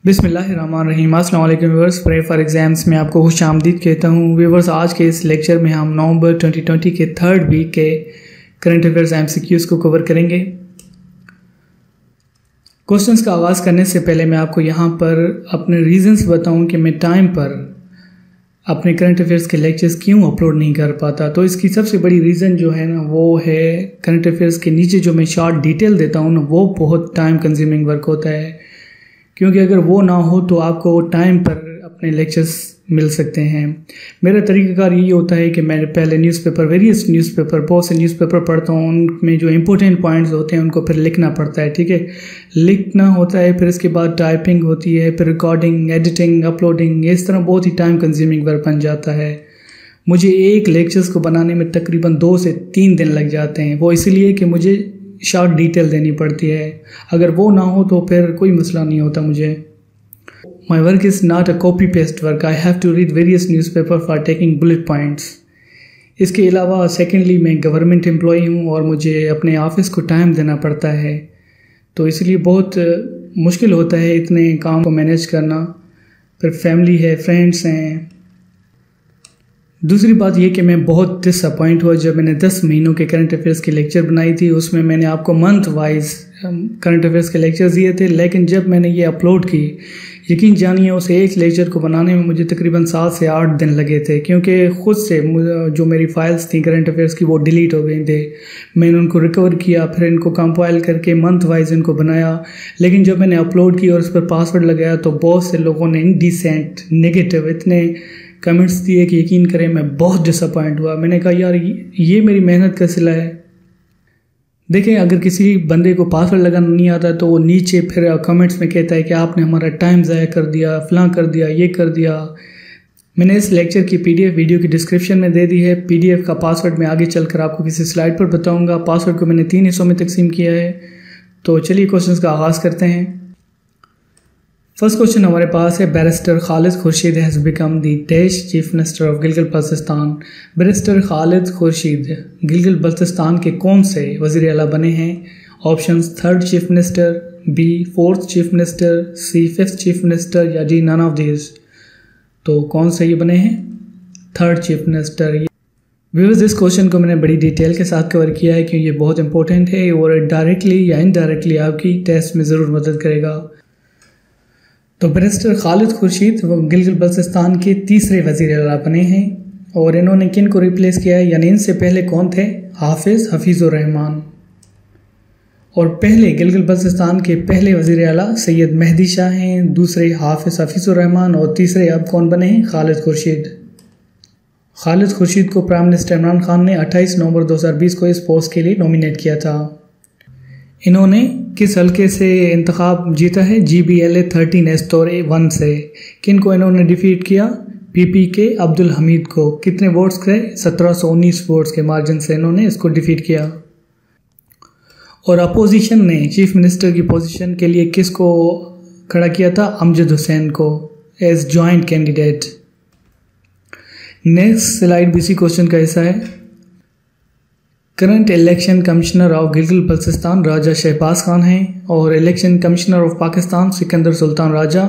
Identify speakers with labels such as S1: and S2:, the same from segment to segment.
S1: बिस्मिल्लाहिर्रहमानिर्रहीम। अस्सलाम वालेकुम व्यूअर्स। प्रे फॉर एग्जाम्स में आपको खुश आमदीद कहता हूँ। व्यूअर्स, आज के इस लेक्चर में हम नवंबर 2020 के थर्ड वीक के करंट अफेयर्स MCQs को कवर करेंगे। क्वेश्चंस का आगाज़ करने से पहले मैं आपको यहाँ पर अपने रीजंस बताऊँ कि मैं टाइम पर अपने करंट अफेयर्स के लेक्चर्स क्यों अपलोड नहीं कर पाता। तो इसकी सबसे बड़ी रीज़न जो है ना, वो है करंट अफेयर्स के नीचे जो मैं शॉर्ट डिटेल देता हूँ ना, वो बहुत टाइम कंज्यूमिंग वर्क होता है, क्योंकि अगर वो ना हो तो आपको टाइम पर अपने लेक्चर्स मिल सकते हैं। मेरा तरीक़ाकार यही होता है कि मैं पहले वेरियस न्यूज़पेपर बहुत से न्यूज़पेपर पढ़ता हूँ, उनमें जो इंपॉर्टेंट पॉइंट्स होते हैं उनको फिर लिखना पड़ता है। ठीक है, लिखना होता है, फिर इसके बाद टाइपिंग होती है, फिर रिकॉर्डिंग, एडिटिंग, अपलोडिंग, इस तरह बहुत ही टाइम कंज्यूमिंग वर्क बन जाता है। मुझे एक लेक्चर्स को बनाने में तकरीबन 2 से 3 दिन लग जाते हैं। वो इसलिए कि मुझे शॉर्ट डिटेल देनी पड़ती है। अगर वो ना हो तो फिर कोई मसला नहीं होता मुझे। My work is not a copy paste work. I have to read various newspaper for taking bullet points. इसके अलावा सेकेंडली मैं गवर्नमेंट एम्प्लॉई हूँ और मुझे अपने ऑफिस को टाइम देना पड़ता है, तो इसलिए बहुत मुश्किल होता है इतने काम को मैनेज करना। फिर फैमिली है, फ्रेंड्स हैं। दूसरी बात यह कि मैं बहुत डिसअपॉइंट हुआ जब मैंने 10 महीनों के करंट अफेयर्स की लेक्चर बनाई थी। उसमें मैंने आपको मंथ वाइज करंट अफेयर्स के लेक्चर्स दिए थे, लेकिन जब मैंने ये अपलोड की, यकीन जानिए उस एक लेक्चर को बनाने में मुझे तकरीबन 7 से 8 दिन लगे थे, क्योंकि ख़ुद से जो मेरी फाइल्स थी करंट अफेयर्स की वो डिलीट हो गई थे। मैंने उनको रिकवर किया, फिर इनको कंपाइल करके मंथ वाइज इनको बनाया, लेकिन जब मैंने अपलोड किया और उस पर पासवर्ड लगाया तो बहुत से लोगों ने इनडिसेंट, नेगेटिव इतने कमेंट्स दिए कि यकीन करें मैं बहुत डिसअपॉइंट हुआ। मैंने कहा यार, ये मेरी मेहनत का सिला है। देखें, अगर किसी बंदे को पासवर्ड लगाना नहीं आता तो वो नीचे फिर कमेंट्स में कहता है कि आपने हमारा टाइम ज़ाया कर दिया, फलां कर दिया, ये कर दिया। मैंने इस लेक्चर की PDF वीडियो की डिस्क्रिप्शन में दे दी है। PDF का पासवर्ड मैं आगे चलकर आपको किसी स्लाइड पर बताऊंगा। पासवर्ड को मैंने 3 हिस्सों में तकसीम किया है। तो चलिए क्वेश्चंस का आगाज़ करते हैं। फर्स्ट क्वेश्चन हमारे पास है, barrister Khalid Khurshid has become the dash chief minister of Gilgit Baltistan. Barrister Khalid Khurshid Gilgit Baltistan के कौन से वज़ीर आला बने हैं? Options: 3rd chief minister, B 4th chief minister, C 5th chief minister या D नन ऑफ दिस। तो कौन से ये बने हैं? 3rd chief minister. व्यूअर्स, इस क्वेश्चन को मैंने बड़ी डिटेल के साथ कवर किया है क्योंकि ये बहुत इंपॉर्टेंट है और डायरेक्टली या इनडायरेक्टली आपकी टेस्ट में ज़रूर मदद करेगा। तो बैरिस्टर खालिद खुर्शीद वो गिलगित बल्तिस्तान के 3रे वज़ीर आला बने हैं। और इन्होंने किन को रिप्लेस किया है, यानी इनसे पहले कौन थे? हफीज़ुर रहमान। और पहले गिलगित बल्तिस्तान के पहले वज़ीर आला सैयद मेहदी शाह हैं, दूसरे हफीज़ुर रहमान और तीसरे अब कौन बने हैं? खालिद खुर्शीद। खालिद खुर्शीद को प्राइम मिनिस्टर इमरान खान ने 28 नवंबर 2020 को इस पोस्ट के लिए नॉमिनेट किया था। इन्होंने किस हल्के से इंतखाब जीता है? GBLA 13S1 से। किन को इन्होंने डिफीट किया? PP के अब्दुल हमीद को। कितने वोट्स थे? 1719 वोट्स के मार्जिन से इन्होंने इसको डिफीट किया। और अपोजिशन ने चीफ मिनिस्टर की पोजीशन के लिए किसको खड़ा किया था? अमजद हुसैन को as joint candidate. Next slide भी इसी क्वेश्चन का हिस्सा है। Current election commissioner of Gilgit Baltistan Raja Shahbaz Khan हैं और election commissioner of Pakistan Sikandar Sultan Raja.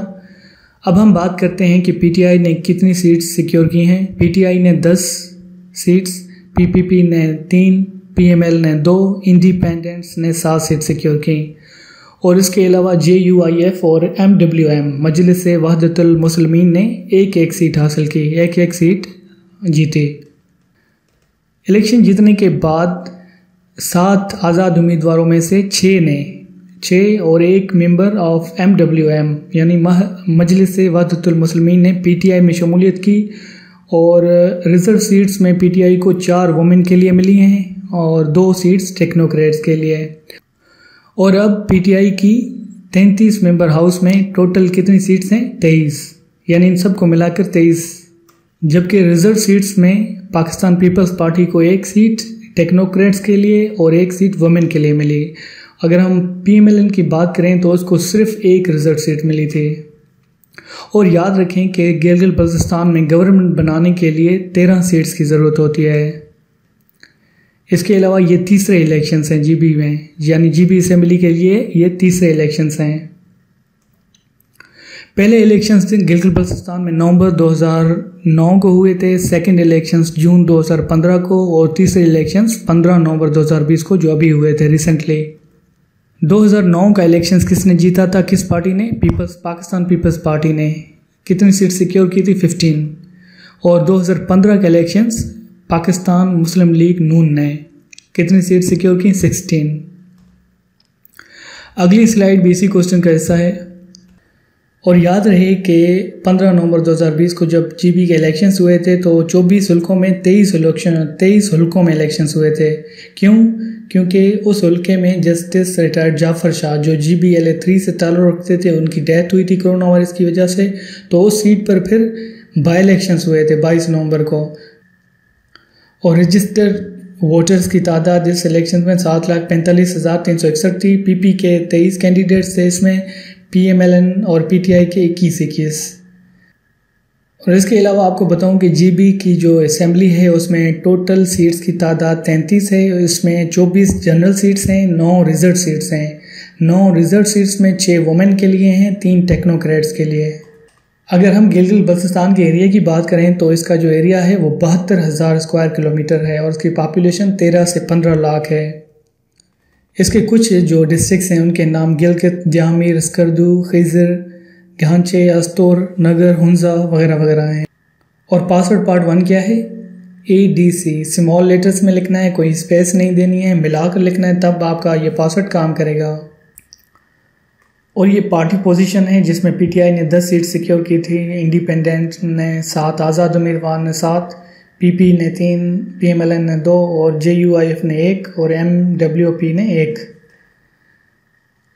S1: अब हम बात करते हैं कि PTI ने कितनी सीट्स सिक्योर की हैं। PTI ने 10 सीट्स, PPP ने 3, PML ने 2, इंडिपेंडेंट्स ने 7 सीट सिक्योर की। और इसके अलावा JUIF और MWM मजलिस वहदतुल मुस्लिमीन ने 1-1 सीट हासिल की, 1-1 सीट जीती। इलेक्शन जीतने के बाद 7 आज़ाद उम्मीदवारों में से 6 और 1 मेंबर ऑफ MWM यानी मजलिस वहदतुल मुस्लिमीन ने PTI में शमूलियत की। और रिजर्व सीट्स में PTI को 4 वुमेन के लिए मिली हैं और 2 सीट्स टेक्नोक्रेट्स के लिए। और अब PTI की 33 मेंबर हाउस में टोटल कितनी सीट्स हैं? 23, यानी इन सब को मिलाकर 23। जबकि रिजर्व सीट्स में पाकिस्तान पीपल्स पार्टी को 1 सीट टेक्नोक्रेट्स के लिए और 1 सीट वुमेन के लिए मिली। अगर हम PMLN की बात करें तो उसको सिर्फ 1 रिजर्व सीट मिली थी। और याद रखें कि गिलगित बल्तिस्तान में गवर्नमेंट बनाने के लिए 13 सीट्स की ज़रूरत होती है। इसके अलावा ये तीसरे इलेक्शंस हैं GB में, यानी GB असेंबली के लिए ये तीसरे इलेक्शंस हैं। पहले इलेक्शंस गिलगित बल्तिस्तान में नवंबर 2009 को हुए थे, सेकंड इलेक्शंस जून 2015 को और तीसरे इलेक्शंस 15 नवंबर 2020 को जो अभी हुए थे रिसेंटली। 2009 का इलेक्शंस किसने जीता था, किस पार्टी ने? पाकिस्तान पीपल्स पार्टी ने। कितनी सीट सिक्योर की थी? 15। और 2015 के इलेक्शंस पाकिस्तान मुस्लिम लीग नून ने कितनी सीट सिक्योर की? 16। अगली स्लाइड भी इसी क्वेश्चन का हिस्सा है। और याद रहे कि 15 नवंबर 2020 को जब जीबी के इलेक्शंस हुए थे तो 24 हल्कों में 23 हल्कों में इलेक्शंस हुए थे। क्यों? क्योंकि उस हल्के में जस्टिस रिटायर्ड जाफर शाह जो GBLA 3 से ताल्लुक़ रखते थे उनकी डेथ हुई थी कोरोना वायरस की वजह से। तो उस सीट पर फिर बाई इलेक्शंस हुए थे 22 नवंबर को। और रजिस्टर्ड वोटर्स की तादाद इस इलेक्शन में 7,45,361 थी। PP के 23 कैंडिडेट्स थे, इसमें PMLN और PTI के 21। और इसके अलावा आपको बताऊं कि GB की जो असेंबली है उसमें टोटल सीट्स की तादाद 33 है। इसमें 24 जनरल सीट्स हैं, 9 रिजर्व सीट्स हैं। 9 रिजर्व सीट्स में 6 वुमेन के लिए हैं, 3 टेक्नोक्रेट्स के लिए। अगर हम गिलगित बल्तिस्तान के एरिया की बात करें तो इसका जो एरिया है वो 72,000 स्क्वायर किलोमीटर है और उसकी पॉपुलेशन 13 से 15 लाख है। इसके कुछ जो डिस्ट्रिक्ट्स हैं उनके नाम गिलगित, जामीर, स्कर्दू, खिजर, घांचे, अस्तोर, नगर, हुंजा वगैरह वगैरह हैं। और पासवर्ड पार्ट 1 क्या है? ADC स्मॉल लेटर्स में लिखना है, कोई स्पेस नहीं देनी है, मिलाकर लिखना है, तब आपका ये पासवर्ड काम करेगा। और ये पार्टी पोजीशन है जिसमें PTI ने 10 सीट सिक्योर की थी, इंडिपेंडेंट ने 7, आज़ाद उम्मीदवार ने 7, PP ने 3, PMLN ने 2 और JUIF ने 1 और MWP ने 1।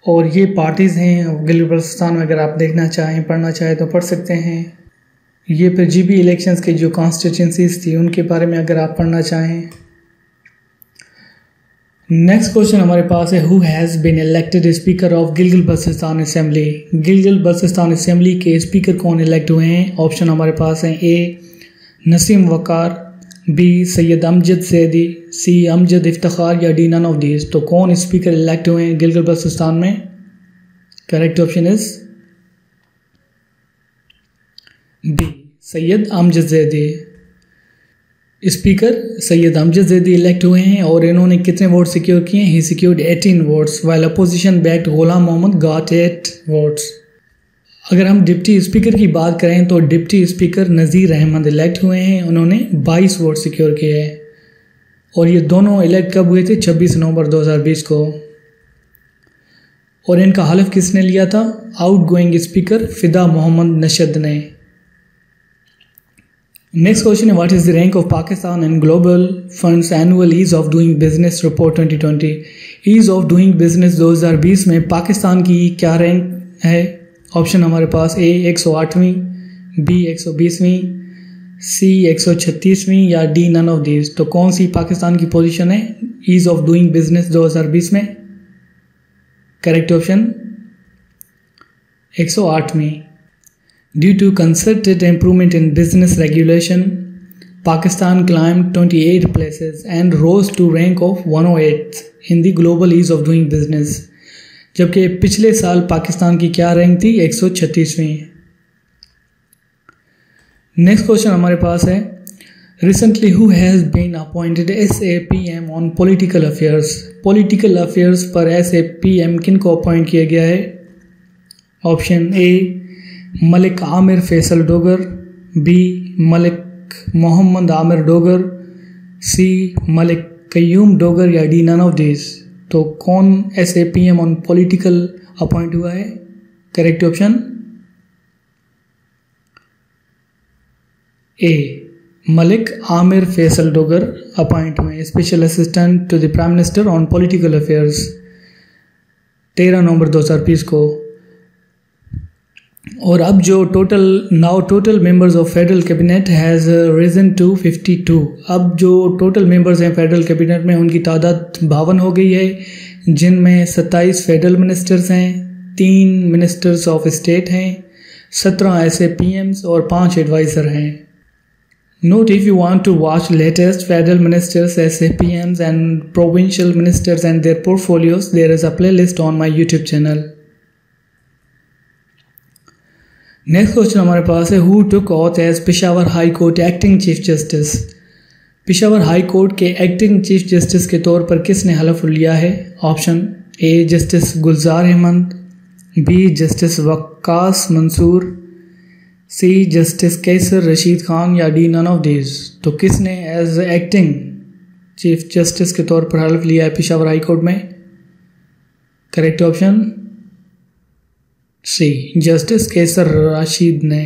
S1: और ये पार्टीज़ हैं गिलगित बल्तिस्तान में, अगर आप देखना चाहें, पढ़ना चाहें तो पढ़ सकते हैं। ये फिर GB इलेक्शंस की जो कॉन्स्टिट्यूंसीज थी उनके बारे में अगर आप पढ़ना चाहें। नेक्स्ट क्वेश्चन हमारे पास है, who has been elected speaker of Gilgit Baltistan assembly? Gilgit Baltistan assembly के स्पीकर कौन इलेक्ट हुए हैं? ऑप्शन हमारे पास हैं, A Naseem Waqar, B Syed Amjad Zaidi, C Amjad Iftikhar या D नन ऑफ दीज। तो कौन स्पीकर इलेक्ट हुए हैं गिलगित बल्तिस्तान में? Correct option is B Syed Amjad Zaidi. Speaker Syed Amjad Zaidi elect हुए हैं और इन्होंने कितने वोट सिक्योर किए हैं? He secured 18 votes while opposition backed Ghulam Mohammad got 8 votes. अगर हम डिप्टी स्पीकर की बात करें तो deputy speaker Nazir Ahmad elect हुए हैं, उन्होंने 22 वोट सिक्योर किए हैं। और ये दोनों इलेक्ट कब हुए थे? 26 नवंबर 2020 को। और इनका हल्फ किसने लिया था? आउट गोइंग स्पीकर फिदा मोहम्मद नशद ने। नेक्स्ट क्वेश्चन है, what is the rank of Pakistan in global funds annual ease of doing business report 2020? Ease of doing business 2020 में पाकिस्तान की क्या रैंक है? ऑप्शन हमारे पास, A 108वीं, B 120वीं, C 136वीं या D नन ऑफ दीज। तो कौन सी पाकिस्तान की पोजीशन है ईज ऑफ डूइंग बिजनेस 2020 में? करेक्ट ऑप्शन 108वीं। Due to concerted improvement in business regulation, Pakistan climbed 28 places and rose to rank of 108 in the global ease of doing business. जबकि पिछले साल पाकिस्तान की क्या रैंक थी? 136वीं। नेक्स्ट क्वेश्चन हमारे पास है, recently who has been appointed SAPM on political affairs? Political affairs पर SAPM किन को अपॉइंट किया गया है? Option A Malik Aamir Faisal Dogar, B Malik Mohammad Amir Dogar, C Malik Qayyum Dogar या D नन ऑफ दिस। तो कौन SAPM ऑन पॉलिटिकल अपॉइंट हुआ है? Correct option A Malik Aamir Faisal Dogar appoint हुए special assistant to the prime minister on political affairs 13 नवंबर 2020 को। और अब जो total members of federal cabinet has risen to 52। अब जो टोटल मेंबर्स हैं फेडरल कैबिनेट में उनकी तादाद 52 हो गई है, जिनमें 27 फेडरल मिनिस्टर्स हैं, 3 मिनिस्टर्स ऑफ स्टेट हैं, 17 SAPMs और 5 एडवाइज़र हैं। Note, if you want to watch latest federal ministers, SAPMs and provincial ministers and their portfolios, there is a playlist on my YouTube channel. Next question हमारे पास है, who took oath as Peshawar high court acting chief justice. Peshawar high court के acting chief justice के तौर पर किसने हलफ लिया है? Option A justice Gulzar Ahmed, B justice Waqas Mansoor, C justice Qaiser Rashid Khan या डी नन ऑफ दीज। तो किसने एज एक्टिंग चीफ जस्टिस के तौर पर हलफ लिया है पेशावर हाई कोर्ट में? Correct option C justice Qaiser Rashid ने।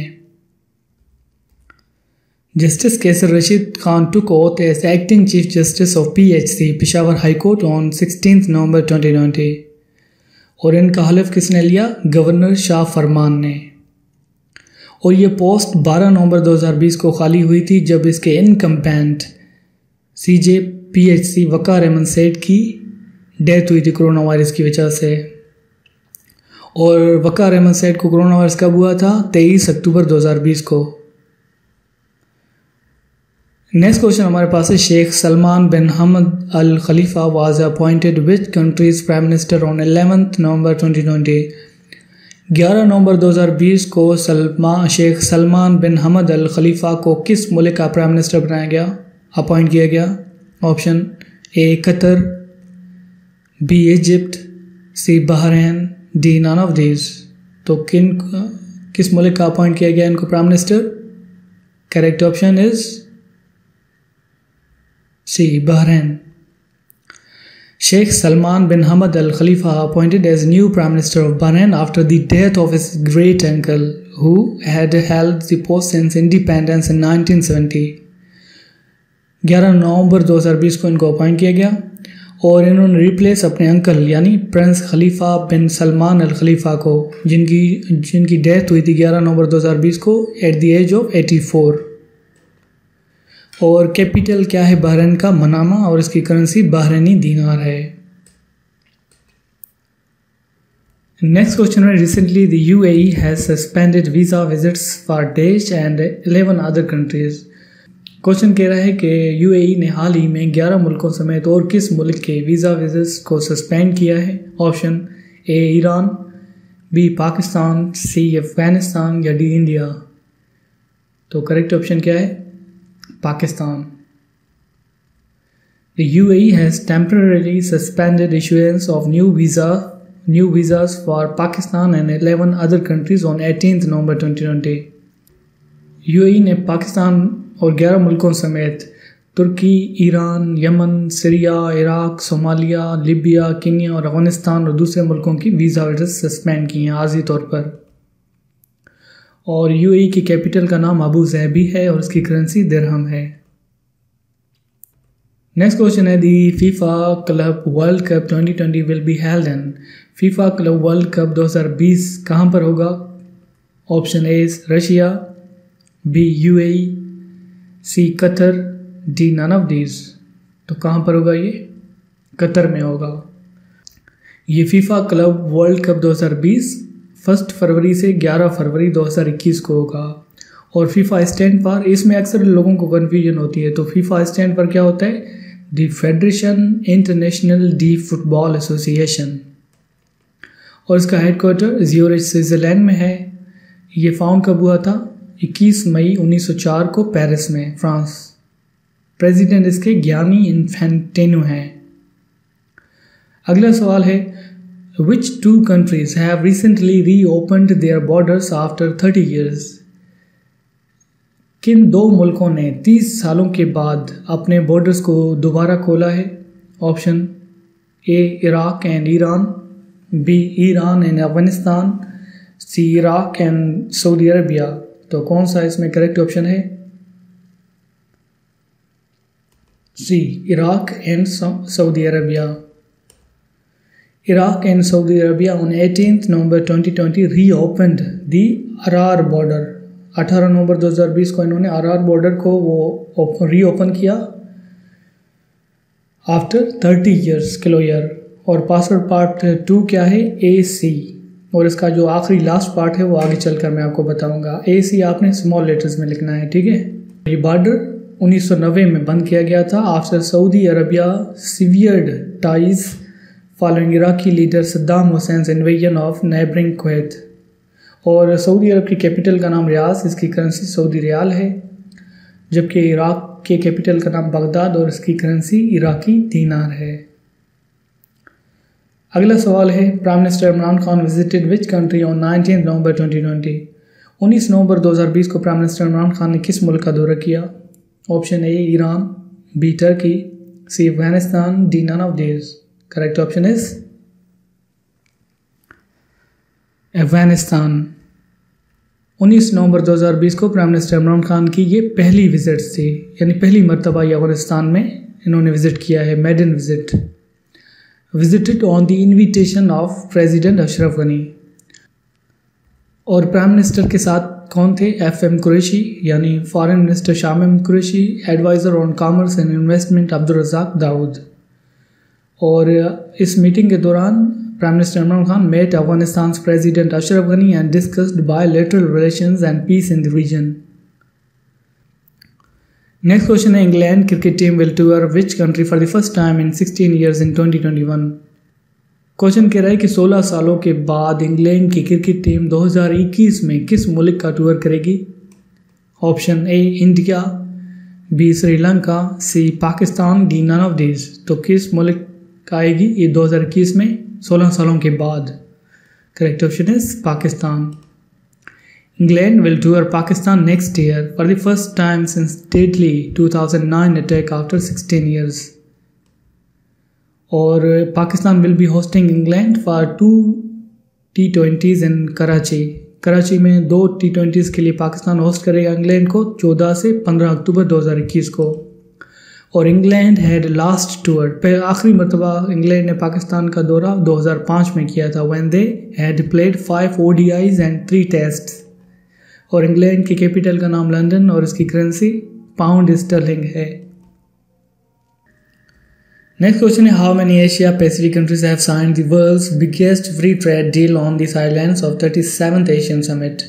S1: Justice Qaiser Rashid Khan took oath as acting chief justice of PHC Peshawar high court on 16 November 2020 और इनका हलफ किसने लिया? गवर्नर शाह फरमान ने। और ये पोस्ट 12 नवंबर 2020 को खाली हुई थी जब इसके इनकम्पेंट CJ PHC वकार अहमद सेठ की डेथ हुई थी कोरोना वायरस की वजह से। और वकार अहमद सेठ को कोरोना वायरस कब हुआ था? 23 अक्टूबर 2020 को। नेक्स्ट क्वेश्चन हमारे पास है, Sheikh Salman bin Hamad Al Khalifa was appointed which country's prime minister on 11 नवंबर 2020। 11 नवंबर 2020 को Sheikh Salman bin Hamad Al खलीफा को किस मुल्क का प्राइम मिनिस्टर बनाया गया, अपॉइंट किया गया? Option A Qatar, B Egypt, C Bahrain, D none of these. तो किस मुल्क का अपॉइंट किया गया इनको prime minister? Correct option is C Bahrain. Sheikh Salman bin Hamad Al Khalifa appointed as new Prime Minister of Bahrain after the death of his great uncle, who had held the post since independence in 1970. 11 नवंबर 2020 को इनको appoint किया गया और इन्होंने replace अपने uncle यानी Prince खलीफा बिन सलमान अल खलीफा को, जिनकी डेथ हुई थी 11 नवंबर 2020 को एट द एज ऑफ 84। और कैपिटल क्या है बहरीन का? मनामा, और इसकी करेंसी बहरीनी दीनार है। नेक्स्ट क्वेश्चन है, recently the UAE has suspended visa visits for देश एंड 11 अदर कंट्रीज। क्वेश्चन कह रहा है कि UAE ने हाल ही में 11 मुल्कों समेत और किस मुल्क के वीज़ा विजिट्स को सस्पेंड किया है? Option A Iran, B Pakistan, C Afghanistan या डी इंडिया। तो करेक्ट ऑप्शन क्या है? Pakistan. The UAE has temporarily suspended issuance of new visas for Pakistan and 11 other countries on 18 November 2020. UAE ने पाकिस्तान और 11 मुल्कों समेत तुर्की, Iran, Yemen, Syria, Iraq, Somalia, Libya, Kenya और अफगानिस्तान और दूसरे मुल्कों की वीज़ा विजिट्स सस्पेंड की हैं आर्जी तौर पर। और UAE की कैपिटल का नाम अबू ज़हबी है और उसकी करेंसी दिरहम है। नेक्स्ट क्वेश्चन है, the FIFA club world cup 2020 will be held in. FIFA club world cup 2020 कहाँ पर होगा? Option A Russia, B UAE, C Qatar, D none of these. तो कहाँ पर होगा ये? कतर में होगा। ये फीफा क्लब वर्ल्ड कप 2020 1 फरवरी से 11 फरवरी 2021 को होगा। और फीफा स्टैंड पर, इसमें अक्सर लोगों को कन्फ्यूजन होती है, तो फीफा स्टैंड पर क्या होता है? The federation international de football association. और इसका हेडक्वार्टर ज्यूरिच स्विट्ज़रलैंड में है। ये फाउंड कब हुआ था? 21 मई 1904 को पेरिस में, फ्रांस। प्रेसिडेंट इसके गियानी इन्फेंटिनो हैं। अगला सवाल है, Which two countries have recently reopened their borders after 30 years? किन दो मुल्कों ने 30 सालों के बाद अपने बॉर्डर्स को दोबारा खोला है? Option A Iraq and Iran, B Iran and Afghanistan, C Iraq and Saudi Arabia. तो कौन सा इसमें करेक्ट ऑप्शन है? C Iraq and Saudi Arabia. Iraq and Saudi Arabia on 18th November 2020 reopened the Arar border। 18 नवंबर 2020 को इन्होंने Arar border को वो रीओपन किया आफ्टर 30 ईयर्स क्लियर। और पासवर्ड पार्ट 2 क्या है? AC। और इसका जो आखिरी लास्ट पार्ट है वो आगे चलकर मैं आपको बताऊंगा। AC आपने स्मॉल लेटर्स में लिखना है, ठीक है। ये बॉर्डर 1990 में बंद किया गया था after Saudi Arabia severed ties following Iraqi leader Saddam Hussein's invasion of neighboring Kuwait। और सऊदी अरब की कैपिटल का नाम रियाद, इसकी करेंसी सऊदी रियाल है, जबकि इराक के कैपिटल का नाम बगदाद और इसकी करेंसी इराकी दीनार है। अगला सवाल है, prime minister Imran Khan visited which country on 19 नवंबर 2020। 19 नवंबर 2020 को प्राइम मिनिस्टर इमरान खान ने किस मुल्क का दौरा किया? Option A Iran, B Turkey, C Afghanistan, D none of these. Correct option is Afghanistan. 19 नवंबर 2020 को प्राइम मिनिस्टर इमरान खान की ये पहली विजिट थी, यानी पहली मरतबा ये अफगानिस्तान में इन्होंने विजिट किया है, maiden visit. Visited on the invitation of president Ashraf Ghani. और प्राइम मिनिस्टर के साथ कौन थे? FM कुरैशी यानी foreign minister Shamim Qureshi, advisor on commerce and investment Abdul Razak Dawood. और इस मीटिंग के दौरान prime minister Imran Khan met Afghanistan president Ashraf Ghani and discussed bilateral relations and peace in the region. Next question है, England cricket team will tour which country for the first time in 16 years in 2021। क्वेश्चन कह रहा है कि 16 सालों के बाद इंग्लैंड की क्रिकेट टीम 2021 में किस मुल्क का टूर करेगी? Option A India, B Sri Lanka, C Pakistan, D none of these. तो किस मुल्क का आएगी ये 2021 में 16 सालों के बाद? Correct option is Pakistan. England will tour Pakistan next year for the first time since deadly 2009 attack after 16 years. और Pakistan will be hosting England for 2 T20s in Karachi. Karachi में 2 T20s के लिए पाकिस्तान होस्ट करेगा इंग्लैंड को 14 से 15 अक्टूबर 2021 को। और इंग्लैंड हैड लास्ट टूर, आखिरी मरतबा इंग्लैंड ने पाकिस्तान का दौरा 2005 में किया था, when they had played 5 ODIs and 3 tests। और इंग्लैंड की कैपिटल का नाम लंदन और इसकी करेंसी पाउंड स्टर्लिंग है। नेक्स्ट क्वेश्चन है, how many Asia Pacific countries have signed the world's biggest free trade deal on the sidelines of 37th Asian summit.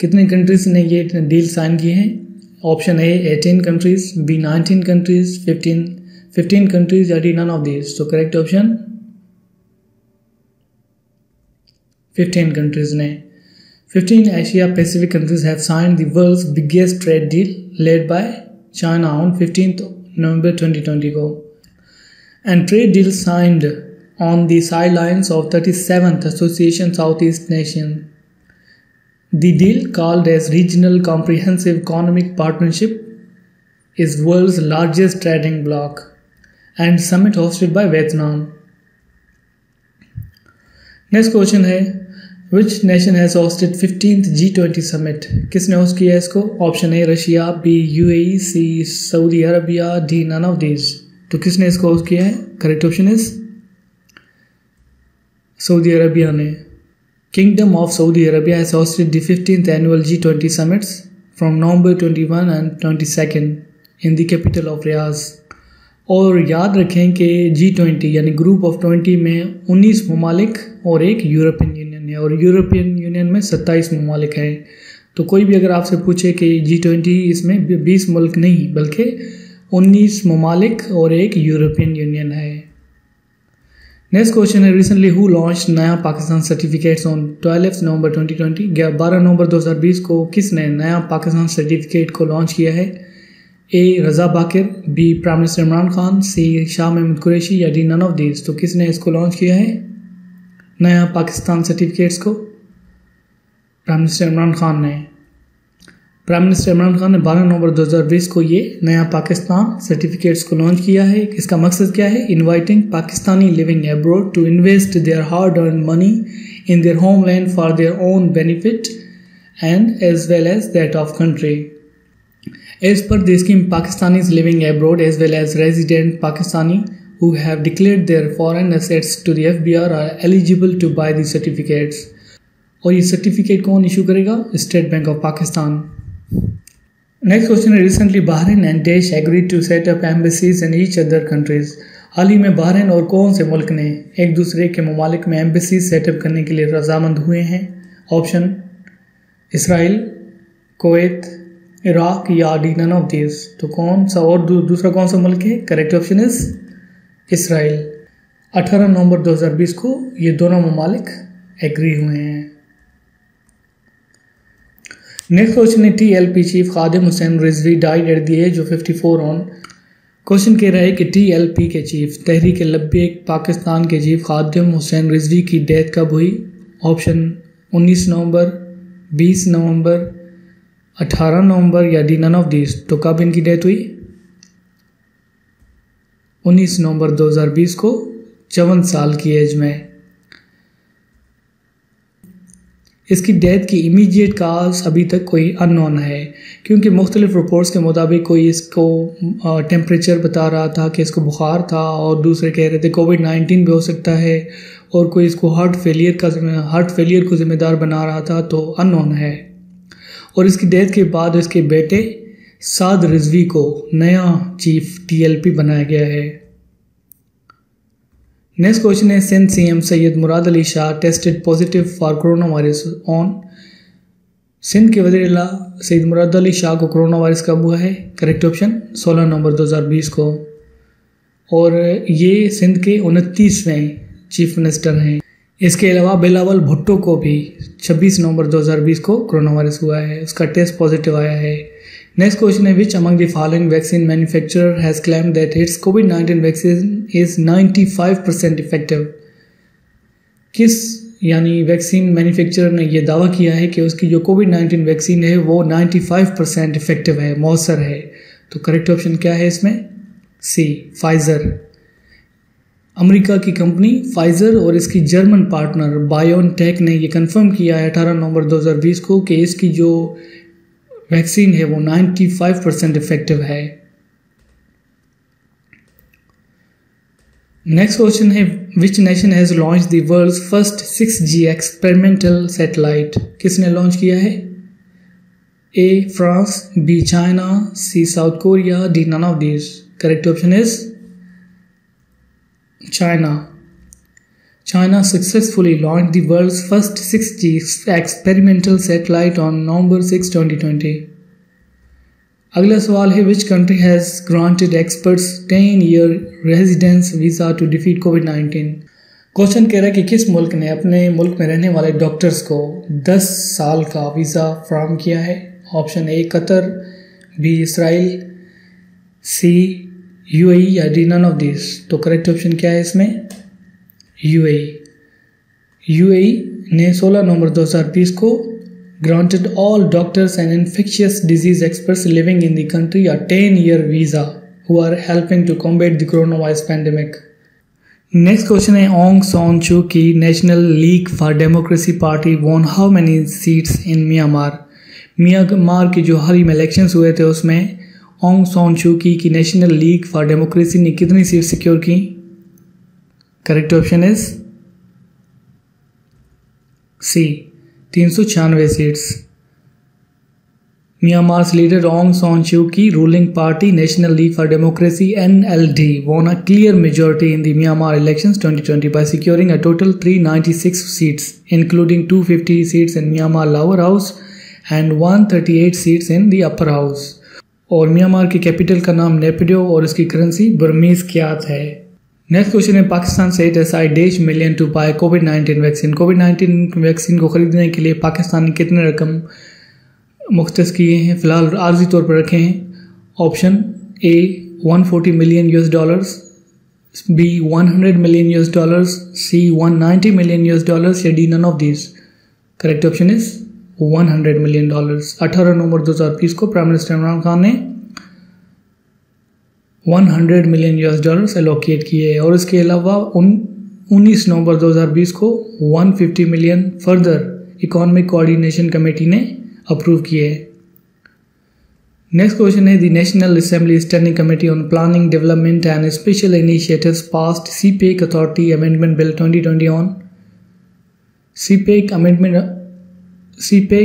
S1: कितने countries ने ये डील साइन की है? Option A 18 countries, B 19 countries, 15 countries या D none of these. तो correct option 15 countries ने। 15 Asia Pacific countries have signed the world's biggest trade deal led by China on 15th November 2020 को। And trade deal signed on the sidelines of 37th Association Southeast Nation. The deal, called as Regional Comprehensive Economic Partnership, is world's largest trading bloc and summit hosted by Vietnam. Next question है, Which nation has hosted 15th G20 summit? किसने host किया इसको? Option A Russia, B UAE, C Saudi Arabia, D none of these. तो किसने इसको host किया है? Correct option is Saudi Arabia ने। Kingdom of Saudi Arabia has hosted the 15th annual G20 summits from November 21 and 22 in the capital of Riyadh। और याद रखें कि G20 यानी ग्रुप ऑफ 20 में 19 ममालिक और एक यूरोपियन यूनियन है, और यूरोपियन यूनियन में 27 ममालिक हैं। तो कोई भी अगर आपसे पूछे कि G20 इसमें 20 मुल्क नहीं बल्कि 19 ममालिक और एक यूरोपियन यूनियन है। नेक्स्ट क्वेश्चन है, रिसेंटली हु लॉन्च नया पाकिस्तान सर्टिफिकेट्स ऑन 12 नवंबर 2020। 12 नवंबर 2020 को किसने नया पाकिस्तान सर्टिफिकेट को लॉन्च किया है? A Raza Baqir, B prime minister Imran Khan, C Shah Mahmood Qureshi या डी नन ऑफ दीज। तो किसने इसको लॉन्च किया है नया पाकिस्तान सर्टिफिकेट्स को? प्राइम मिनिस्टर इमरान खान ने। प्राइम मिनिस्टर इमरान खान ने 12 नवंबर 2020 को ये नया पाकिस्तान सर्टिफिकेट्स को लॉन्च किया है। इसका मकसद क्या है? Inviting Pakistani living abroad to invest their hard earn money in their homeland for their own benefit and as well as that of country. As per the scheme, Pakistanis living abroad as well as resident Pakistani who have declared their foreign assets to the FBR are eligible to buy the certificates. और ये certificate कौन issue करेगा? State bank of Pakistan. Next question है, recently Bahrain and देश agreed to set up embassies in each other countries. हाल ही में Bahrain और कौन से मुल्क ने एक दूसरे के ममालिक में एम्बेसीज सेटअप करने के लिए रजामंद हुए हैं? ऑप्शन इसराइल, कुवैत, इराक या डी नन ऑफ दीज। तो कौन सा और दूसरा कौन सा मुल्क है? Correct option is Israel. 18 नवंबर 2020 को ये दोनों ममालिक एग्री हुए हैं। नेक्स्ट क्वेश्चन है TLP chief Khadim Hussain Rizvi died at the age of 54 on. Question कह रहा है कि TLP के चीफ तहरीक लब्बैक पाकिस्तान के चीफ खादिम हुसैन रिजवी की डेथ कब हुई? ऑप्शन 19 नवंबर, 20 नवंबर, 18 नवंबर या डी नन ऑफ दिस। तो कब इनकी डेथ हुई? 19 नवंबर 2020 को 54 साल की एज में। इसकी डेथ की इमीडिएट काज अभी तक कोई अननोन है, क्योंकि मुख्तलिफ रिपोर्ट्स के मुताबिक कोई इसको टेम्परेचर बता रहा था कि इसको बुखार था, और दूसरे कह रहे थे कोविड-19 भी हो सकता है, और कोई इसको हार्ट फेलियर को जिम्मेदार बना रहा था, तो अननोन है। और इसकी डेथ के बाद इसके बेटे साद रिजवी को नया चीफ TLP बनाया गया है। नेक्स्ट क्वेश्चन है Sindh CM Syed Murad Ali Shah tested positive for corona virus on. Sindh के वज़ीर-ए-आला सैयद मुराद अली शाह को कोरोना वायरस कब हुआ है? करेक्ट ऑप्शन 16 नवंबर 2020 को। और ये सिंध के 29वें चीफ मिनिस्टर हैं। इसके अलावा बिलावल भुट्टो को भी 26 नवंबर 2020 को कोरोना वायरस हुआ है, उसका टेस्ट पॉजिटिव आया है। नेक्स्ट क्वेश्चन है which among the following vaccine manufacturer has claimed that it's covid vaccine is 95% effective. किस यानी वैक्सीन मैन्युफैक्चरर ने यह दावा किया है कि उसकी जो कोविड-19 वैक्सीन है वो 95% इफेक्टिव है, मौसर है। तो करेक्ट ऑप्शन क्या है इसमें? सी, फाइज़र। अमेरिका की कंपनी फाइज़र और इसकी जर्मन पार्टनर बायोनटेक ने यह कंफर्म किया है 18 नवंबर 2020 को कि इसकी जो वैक्सीन है वो 95% इफेक्टिव है। नेक्स्ट क्वेश्चन है which nation has launch the world's first 6G experimental satellite. किसने लॉन्च किया है? A France, B China, C South Korea, D none of this. Correct option is China. China successfully launched the world's first 6G experimental satellite on November 6, 2020. अगला सवाल है which country has granted experts 10-year residence visa to defeat COVID-19? Question कह रहा है कि किस मुल्क ने अपने मुल्क में रहने वाले डॉक्टर्स को 10 साल का वीज़ा फ्राहम किया है? Option A Qatar, B Israel, C UAE या डी नन ऑफ दिस। तो करेक्ट ऑप्शन क्या है इसमें? UAE ने 16 नवंबर 2020 को granted all doctors and infectious disease experts living in the country a 10-year visa who are helping to combat the coronavirus pandemic. Next question है Aung San Suu की national league for democracy party won how many seats in Myanmar. Myanmar के जो हाल ही में elections हुए थे उसमें Aung San Suu की नेशनल लीग फॉर डेमोक्रेसी ने कितनी सीट सिक्योर की? Correct option is C, 396 seats. Myanmar's leader Aung San Suu Kyi ruling party national league for democracy NLD won a clear majority in the Myanmar elections 2020 by securing a total 396 seats, including 250 seats in Myanmar lower house and 138 seats in the upper house. और Myanmar की capital का नाम नेपिडो और इसकी currency Burmese क्यात है। Next question है Pakistan set aside $8 million to bye covid vaccine. Covid vaccine को खरीदने के लिए पाकिस्तान ने कितने रकम मुख्तस किए हैं? फिलहाल आर्जी तौर पर रखे हैं। Option A $140 million, B $100 million, C $190 million या D none of this. Correct option is $100 million। 18 नवंबर 2020 को प्राइम मिनिस्टर इमरान खान ने $100 million एलोकेट किए, और इसके अलावा 19 नवंबर 2020 को 150 million further economic coordination committee ने अप्रूव किए। नेक्स्ट क्वेश्चन है the national assembly standing committee on planning development and special initiatives passed CPEC authority amendment bill 2020 on. CPEC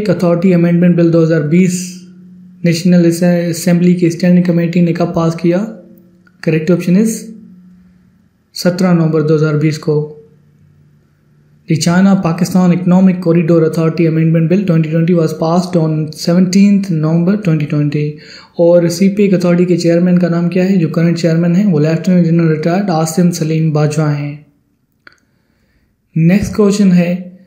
S1: authority amendment bill 2020 national assembly की standing committee ने कब पास किया? Correct option is 17 नवंबर 2020 को। The China Pakistan economic corridor authority amendment bill 2020 was passed on 17 नवंबर 2020। और CPEC authority के chairman का नाम क्या है? जो करंट चेयरमैन है वो lieutenant general retired Asim Salim Bajwa हैं। नेक्स्ट क्वेश्चन है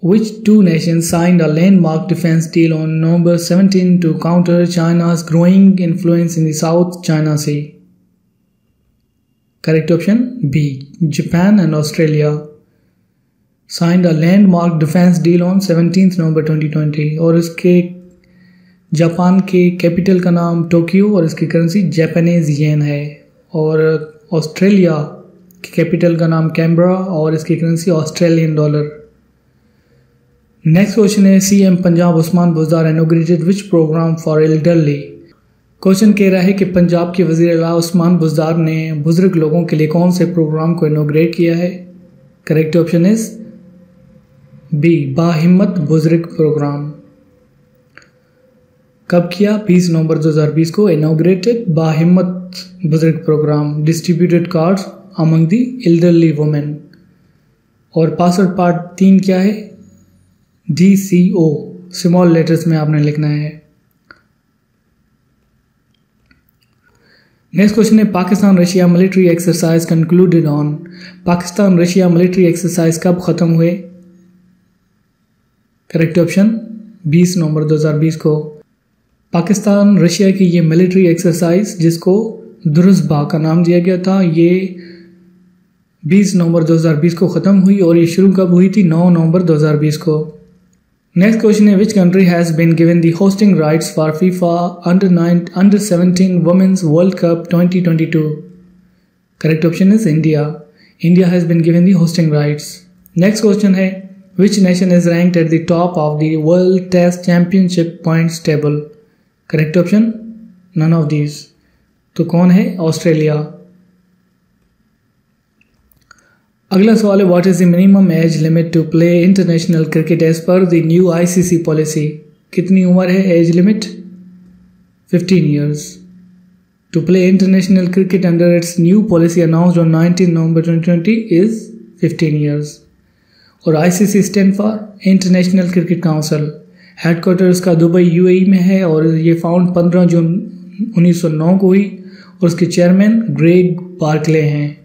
S1: Which two nations signed a landmark defense deal on November 17 to counter China's growing influence in the South China Sea? Correct option B. Japan and Australia signed a landmark defense deal on 17 November 2020 और इसके Japan के capital का नाम Tokyo और इसकी currency Japanese yen है, और Australia की कैपिटल का नाम कैनबरा और इसकी currency Australian dollar. Next question है CM Punjab Usman Buzdar inaugurated which program for elderly. Question कह रहा है कि पंजाब के वज़ीर आला उस्मान बुज़दार ने बुजुर्ग लोगों के लिए कौन से प्रोग्राम को इनॉग्रेट किया है। Correct option is B बाहिम्मत Buzurg programme. कब किया? 20 नवंबर 2020 को inaugurated Bahimmat Buzurg program distributed cards among the elderly women. और पासवर्ड पार्ट 3 क्या है? DCO स्मॉल लेटर्स में आपने लिखना है। नेक्स्ट क्वेश्चन है Pakistan Russia military exercise concluded on. Pakistan Russia military exercise कब खत्म हुए? करेक्ट ऑप्शन 20 नवंबर 2020 को। पाकिस्तान रशिया की ये मिलिट्री एक्सरसाइज जिसको दुरुज़बा का नाम दिया गया था, ये 20 नवंबर 2020 को ख़त्म हुई और ये शुरू कब हुई थी? 9 नवंबर 2020 को। नेक्स्ट क्वेश्चन है which country has been given the hosting rights for FIFA under 17 women's world cup 2022। Correct option is India. India has been given the hosting rights. Next question है which nation is ranked at the top of the world test championship points table. Correct option none of these. तो कौन है? Australia. अगला सवाल है what is the minimum age limit to play international cricket as पर the new ICC policy. कितनी उम्र है age limit? 15 years to play international cricket under its new policy announced on 19 November 2020 is 15 years. और ICC stand for international cricket council. Headquarter इसका Dubai UAE में है और ये फाउंड 15 जून 1909 को हुई और उसके चेयरमैन ग्रेग बार्कले हैं।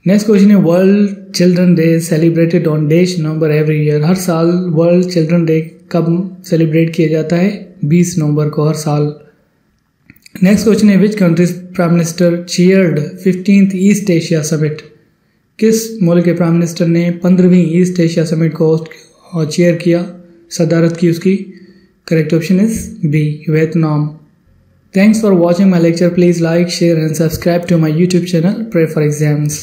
S1: नेक्स्ट क्वेश्चन है world children day celebrated on dash November every year. हर साल वर्ल्ड चिल्ड्रन डे कब सेलिब्रेट किया जाता है? 20 नवंबर को हर साल। नेक्स्ट क्वेश्चन है which country's prime minister chaired 15th east Asia summit. किस मुल्क के प्राइम मिनिस्टर ने 15वीं ईस्ट एशिया समिट को चेयर किया, सदारत की उसकी? Correct option is B Vietnam. Thanks for watching my lecture. Please like, share and subscribe to my YouTube channel. Pray for exams.